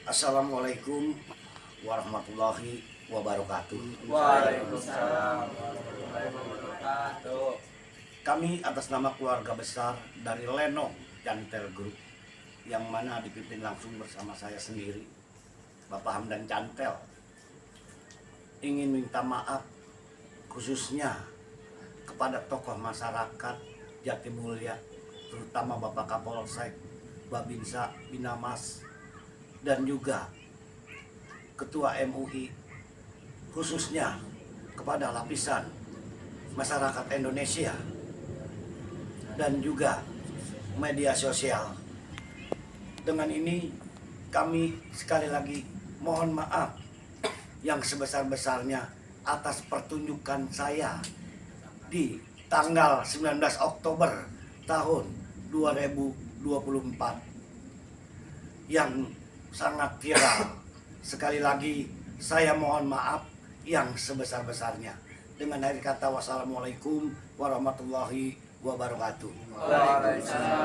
Assalamualaikum warahmatullahi wabarakatuh. Waalaikumsalam warahmatullahi wabarakatuh. Kami atas nama keluarga besar dari Lenong Cantel Group yang mana dipimpin langsung bersama saya sendiri, Bapak Hamdan Cantel, ingin minta maaf khususnya kepada tokoh masyarakat Jatimulya, terutama Bapak Kapolsek, Babinsa Binamas, dan juga Ketua MUI, khususnya kepada lapisan masyarakat Indonesia dan juga media sosial. Dengan ini kami sekali lagi mohon maaf yang sebesar-besarnya atas pertunjukan saya di tanggal 19 Oktober tahun 2024 yang sangat viral. Sekali lagi saya mohon maaf yang sebesar-besarnya. Dengan akhir kata wassalamualaikum warahmatullahi wabarakatuh. Waalaikumsalam